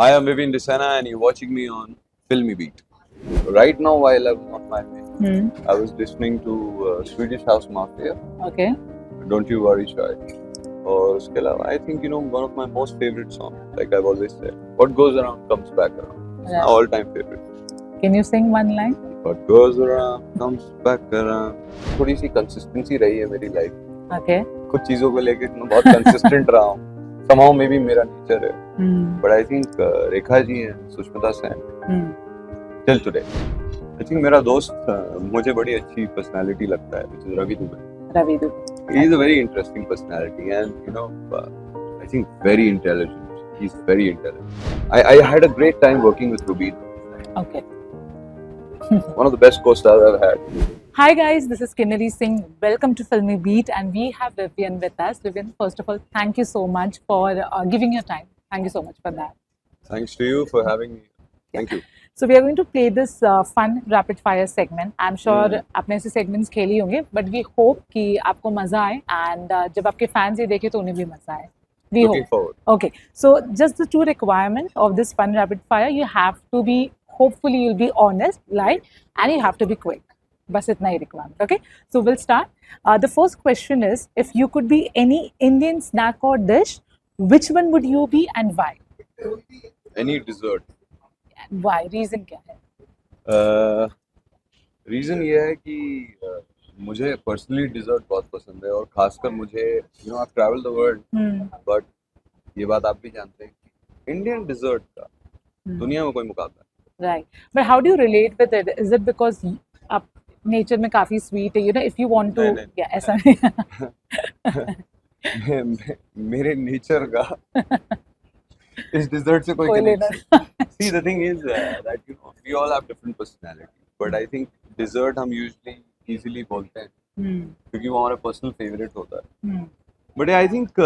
Hi, I'm Vivin Desana and you're watching me on Filmy Beat. Right now, while I was on my way, I was listening to Swedish House Mafia, Okay. Don't You Worry Shy. और उसके अलावा I think one of my most favorite songs, like I've always said, What Goes Around Comes Back Around. It's my Right. all-time favorite. Can you sing one line? What goes around comes back around. थोड़ी सी consistency रही है मेरी life. Okay. कुछ चीजों को लेके मैं बहुत consistent रहा हूँ. Somehow maybe मेरा nature है. But I think Rekha ji हैं, Sushmita Sen, till today. I think मेरा दोस्त मुझे बड़ी अच्छी personality लगता है, which is Ravi Dubey. Ravi Dubey. He is a very interesting personality and I think very intelligent. He's very intelligent. I had a great time working with Rubin. Okay. One of the best co-stars I've had. Hi guys, this is Kinnari Singh. Welcome to Filmy Beat and we have Vivian with us. Vivian, first of all, thank you so much for giving your time. Thank you so much for that. Thanks to you for having me. Thank you. So we are going to play this fun rapid fire segment. I'm sure आपने ऐसे segments खेली होंगे, but we hope कि आपको मजा आए and जब आपके fans ये देखें तो उन्हें भी मजा आए. We Looking hope. forward. Okay, so just the two requirements of this fun rapid fire. You have to be, hopefully you'll be honest, lie, and you have to be quick. बस इतना ही requirement. Okay, so we'll start. The first question is, if you could be any Indian snack or dish, which one would you be and why? Any dessert. Why? Reason क्या है? Reason ये है कि मुझे personally dessert बहुत पसंद है और खासकर मुझे I travel the world but ये बात आप भी जानते हैं कि इंडियन डिजर्ट का दुनिया में कोई मुकाबला नहीं. Right. But how do you relate with it? Is it because आप नेचर में काफी स्वीट है, if you want to, नहीं. yeah, ऐसा नहीं. मेरे नेचर का इस डिजर्ट से कोई कोई connection. See, the thing is that we all have different personalities, but I think dessert हम usually easily बोलते हैं क्योंकि वो हमारा personal favorite होता है. But I think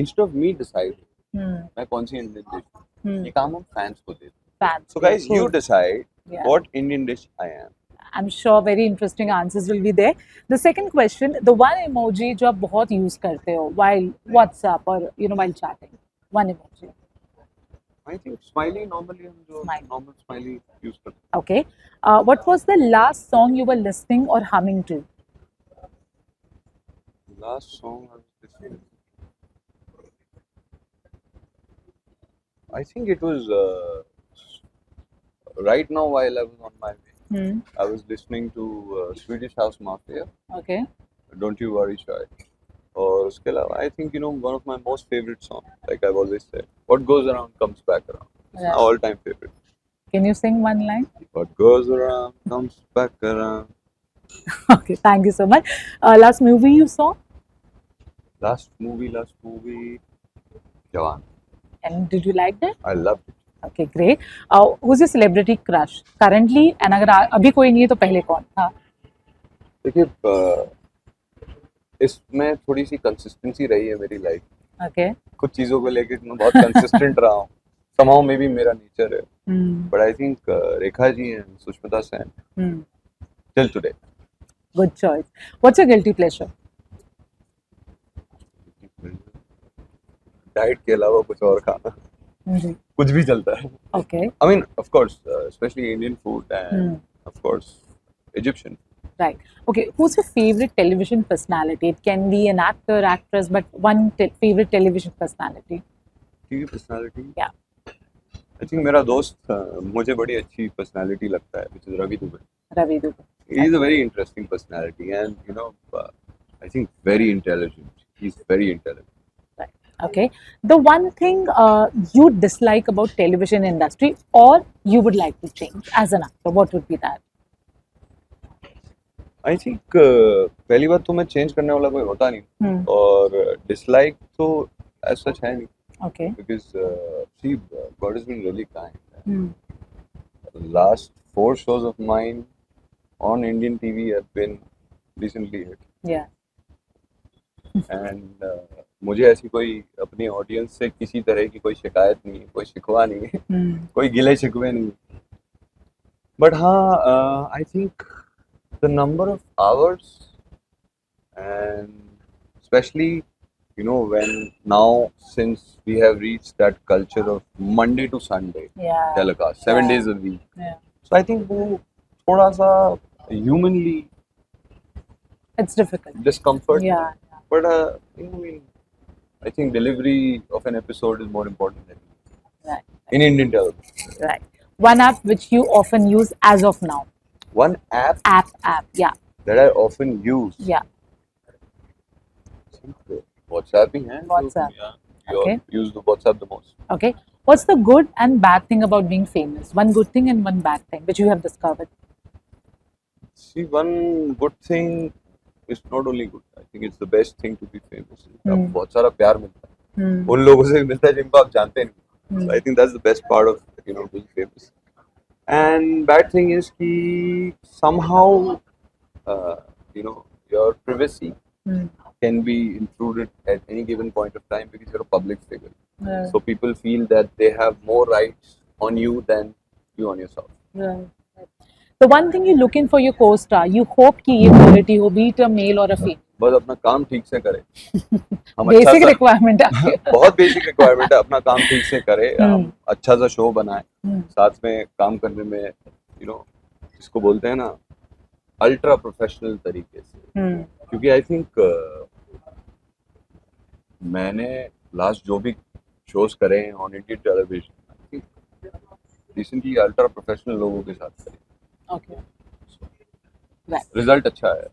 instead of me decide मैं कौन सी Indian dish, ये काम हम fans को देते हैं. Fans. So guys, you decide Yeah. what Indian dish I am. I'm sure very interesting answers will be there. The second question, the one emoji जो आप बहुत use करते हो while WhatsApp or while chatting, one emoji. I think smiley normally हम जो Smiley. normal smiley use करते हैं. Okay. What was the last song you were listening or humming to? Last song I was listening. I think it was right now while I was on my way. I was listening to Swedish House Mafia, Okay. Don't You Worry Shy. और उसके अलावा I think one of my most favorite songs, like I've always said, What Goes Around Comes Back Around. It's my Right. all-time favorite. Can you sing one line? What goes around comes back around. Okay, thank you so much. Last movie you saw? Last movie, Jawan. And did you like that? I loved it. Okay, great. Who's your celebrity crush currently? And अगर अभी कोई नहीं है तो पहले कौन था? देखिए इसमें थोड़ी सी कंसिस्टेंसी रही है मेरी लाइफ. Okay. कुछ चीजों को लेके मैं बहुत कंसिस्टेंट रहा हूँ. Somehow maybe मेरा नेचर है. But I think Rekha ji हैं, Sushmita Sen, till today. Good choice. What's your guilty pleasure? Diet के अलावा कुछ और खाना कुछ भी चलता है. Okay. I mean, of course, especially Indian food and of course Egyptian. Right. Okay. Who's your favorite television personality? It can be an actor, actress, but one favorite television personality. TV personality. Yeah. I think मेरा दोस्त मुझे बड़ी अच्छी personality लगता है, which is Ravi Dubey. Ravi Dubey. He is a very interesting personality and I think very intelligent. He's very intelligent. Right. Okay. The one thing you dislike about television industry or you would like to change as an actor, what would be that? I think पहली बात तो मैं change करने वाला कोई होता नहीं और डिसलाइक तो as such है नहीं. Okay. Because see, God has been really kind. Last 4 shows of mine on Indian TV have been decently hit. Yeah. And मुझे ऐसी कोई अपनी ऑडियंस से किसी तरह की कोई शिकायत नहीं है, कोई शिकवा नहीं है, कोई गिले शिकवे नहीं. बट हाँ, I think the number of hours and especially you know, when now since we have reached that culture of Monday to Sunday Yeah. telecast, 7 days a week. Yeah. So I think वो थोड़ा सा humanly It's difficult. discomfort. Yeah. But you know, I mean, I think delivery of an episode is more important than Right. in Indian television. Right. One app which you often use as of now. One app App. Yeah. that I often use. Yeah. I think WhatsApp ही है. WhatsApp. Yeah, you Okay. use the WhatsApp the most. Okay. What's the good and bad thing about being famous? One good thing and one bad thing which you have discovered. See, one good thing is not only good. I think it's the best thing to be famous. आपको बहुत सारा प्यार मिलता है. उन लोगों से मिलता है जिनको आप जानते नहीं. So I think that's the best part of, you know, being famous. And bad thing is कि somehow you know, your privacy can be intruded at any given point of time because you're a public figure. Yeah. So people feel that they have more rights on you than you on yourself. Right. The one thing you look in for your co-star, you hope कि ये quality हो, be it a male or a female. बस अपना काम ठीक से करे. हम Basic अच्छा सा, requirement है. बहुत बेसिक रिक्वायरमेंट है. अपना काम ठीक से करे, हम अच्छा सा शो बनाए, साथ में काम करने में, you know, जिसको बोलते हैं ना, अल्ट्रा प्रोफेशनल तरीके से. क्योंकि आई थिंक मैंने लास्ट जो भी शोज करे हैं on Indian television, recently ultra professional लोगों के साथ करे. Okay. Right. रिजल्ट अच्छा है.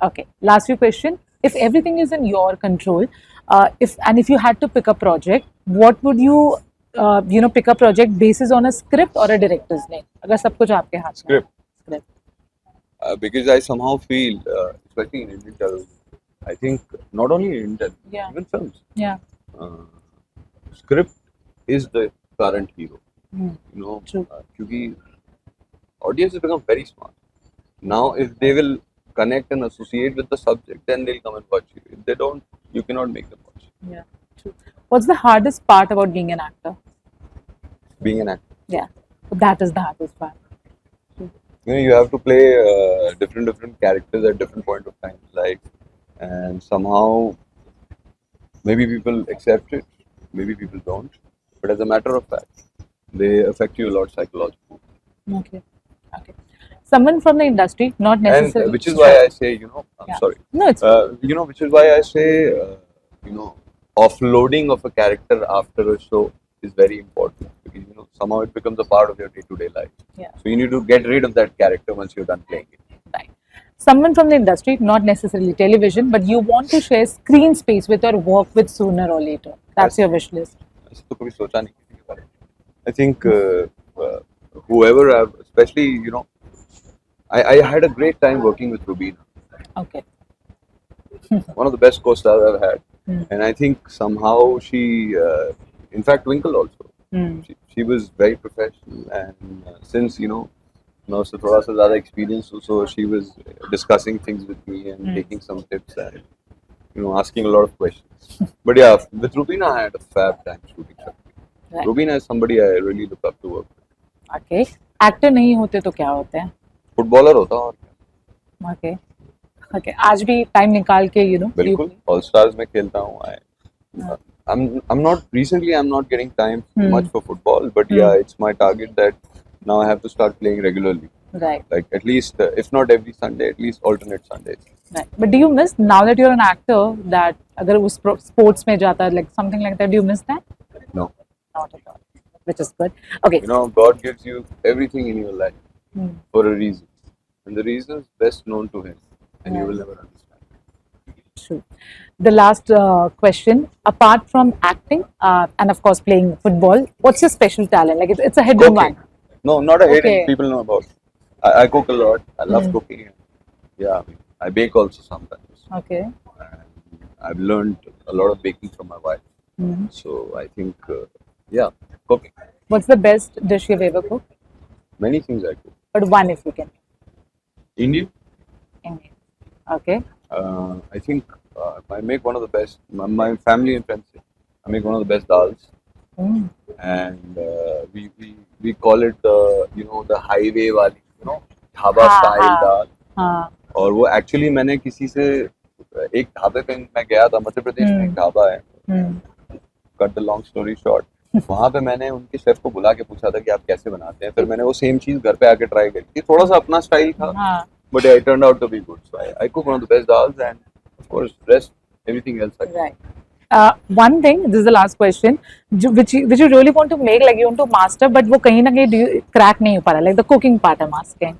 Okay. Last few question. If everything is in your control, if you had to pick a project, what would you pick a project basis on a script or a director's name? अगर सब कुछ आपके हाथ में. Script. Script. Because I somehow feel, especially in Indian television, I think not only in Indian, Yeah. even films, Yeah. script is the current hero. You know, True. क्योंकि audience has become very smart. Now, if they will connect and associate with the subject, then they'll come and watch you. If they don't, you cannot make them watch. Yeah. True. What's the hardest part about being an actor? Being an actor, Yeah. That is the hardest part. you know, you have to play different characters at different point of time, like, and somehow maybe people accept it, maybe people don't, but as a matter of fact, they affect you a lot psychologically. Okay. Okay. Someone from the industry, not necessarily. And which is why I say, you know, I'm Yeah. sorry. No, it's You know, which is why I say, you know, offloading of a character after a show is very important because, you know, somehow it becomes a part of your day-to-day life. Yeah. So you need to get rid of that character once you're done playing it. right. Someone from the industry, not necessarily television, but you want to share screen space with or work with sooner or later. That's your wish list. ऐसे तो कभी सोचा नहीं किसी के बारे में. I think whoever I've, especially, you know, I had a great time working with Rubina. Okay. One of the best co-stars I've had. And I think somehow she, in fact, Twinkle also. She was very professional, and since, you know, now so thoda sa zyada experience, so she was discussing things with me and taking some tips and, you know, asking a lot of questions. But yeah, with Rubina I had a fab time shooting her. Right. Rubina is somebody I really look up to work with. Okay. Actor नहीं होते तो क्या होते हैं? Footballer होता और क्या. Okay. Okay. आज भी टाइम निकाल के बिल्कुल ऑल स्टार्स में खेलता हूँ. I'm not getting time much for football, but yeah, it's my target that now I have to start playing regularly. Right. Like at least, if not every Sunday, at least alternate Sundays. Right. But do you miss now that you're an actor that अगर वो sports में जाता like something like that, do you miss that? No. Not at all. Which is good. Okay. You know, God gives you everything in your life for a reason, and the reason is best known to Him, and you will never understand. True. The last question, apart from acting and of course playing football, what's your special talent? Like it's a hidden Cooking. one. No, not a hidden. Okay. People know about. I cook a lot. I love cooking. Yeah, I mean, I bake also sometimes. Okay. And I've learned a lot of baking from my wife. So I think, yeah, cooking. What's the best dish you've ever cooked? Many things I cook. But one if you can. Indian. Indian. Okay. I think I make one of the best. My family and friends say I make one of the best dals, and we call it the highway wali, dhaba style dal. हाँ. और वो actually मैंने किसी से एक ढाबे पे मैं गया था, मध्य प्रदेश में एक ढाबा है, cut the long story short, वहाँ पे मैंने उनके शेफ को बुला के पूछा था कि आप कैसे बनाते हैं, फिर मैंने वो सेम चीज घर पे आके ट्राई करी थी, थोड़ा सा अपना स्टाइल था, but I turn out to be good, so I cook one of the best dals and of course rest everything else I Right. One thing, this is the last question, which you really want to make, like you want to master, but वो कहीं ना कहीं crack नहीं हो पा रहा, like the cooking part I'm asking.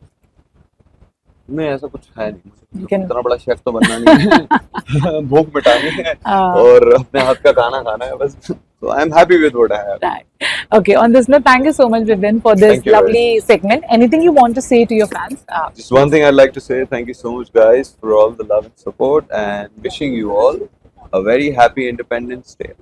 नहीं, ऐसा कुछ है नहीं, You can- इतना बड़ा शेफ तो बनना नहीं है भूख मिटानी है और अपने हाथ का खाना खाना है बस, so I'm happy with what I have. Right. Okay, on this note, thank you so much, Vipin, for this Thank you. lovely segment. Anything you want to say to your fans? Just one thing I'd like to say, thank you so much guys for all the love and support, and wishing you all a very happy Independence Day.